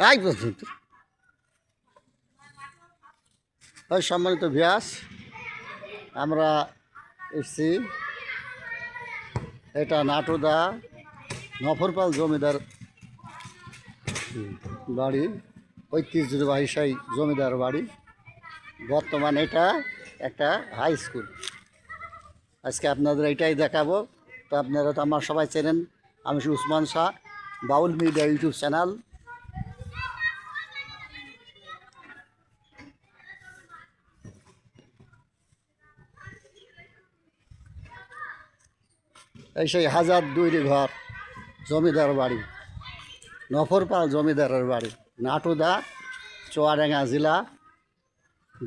তাই পর্যন্ত ওই সম্মানিত ব্যাস আমরা এসছি এটা নাটুদা নফরপাল জমিদার বাড়ি ঐতিহ্যবাহী সেই জমিদার বাড়ি। বর্তমানে এটা একটা হাই স্কুল। আজকে আপনাদের এটাই দেখাবো। তো আপনারা তো আমার সবাই চেনেন, আমি উসমান শাহ, বাউল মিডিয়া ইউটিউব চ্যানেল। এই সেই 1002 ঘর জমিদার বাড়ি, নফরপাল জমিদারের বাড়ি, নাটুদা, চুয়াডাঙ্গা জেলা,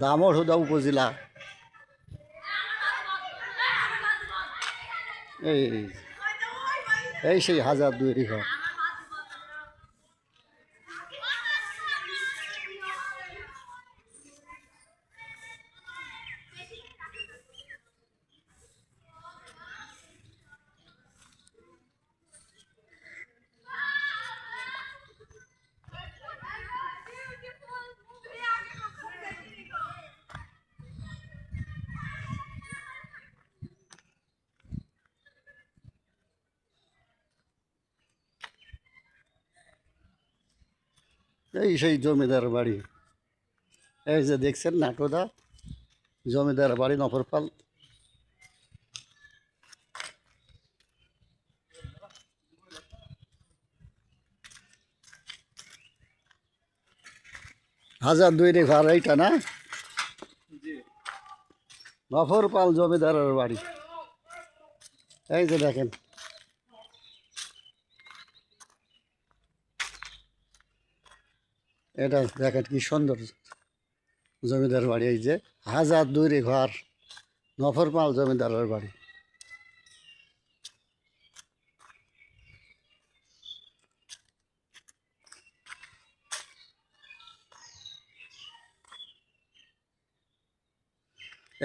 দামোহদা উপজেলা। এই এই সেই 1002 ঘর। এই সেই জমিদার বাড়ি, এই যে দেখছেন নাটুদা জমিদার বাড়ি নফরপাল। হাজার দুইরে ঘর এইটা না, নফরপাল জমিদারের বাড়ি। এই যে দেখেন, এটা দেখেন কি সুন্দর জমিদার বাড়ি। এই যে 1002 ঘর নফরপাল জমিদারের বাড়ি।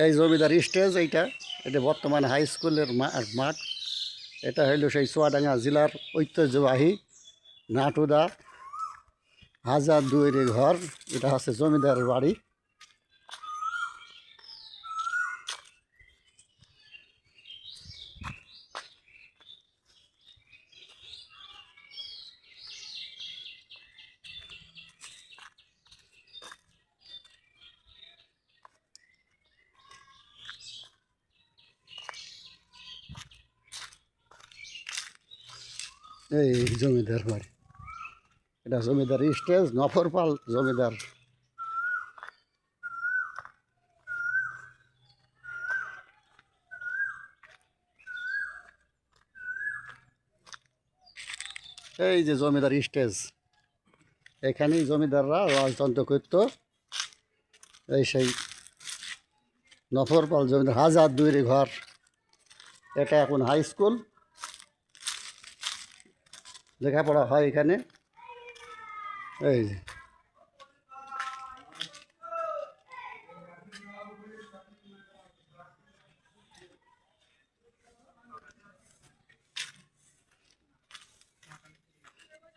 এই জমিদার স্টেজ এইটা, এটা বর্তমানে হাই স্কুলের মাঠ। এটা হইল সেই চুয়াডাঙ্গা জেলার ঐতিহ্যবাহী নাটুদা 1002 ঘর। এটা হচ্ছে জমিদারের বাড়ি। এই জমিদার বাড়ি, এটা জমিদার স্টেজ, নফরপাল জমিদার। এই যে জমিদার স্টেজ, এখানেই জমিদাররা রাজতন্ত্র করত। এই সেই নফরপাল জমিদার 1002 ঘর। এটা এখন হাই স্কুল, লেখাপড়া হয় এখানে। এই যে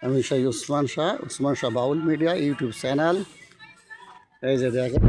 আমি সেই উসমান শাহ বাউল মিডিয়া ইউটিউব চ্যানেল। এই যে দেখেন।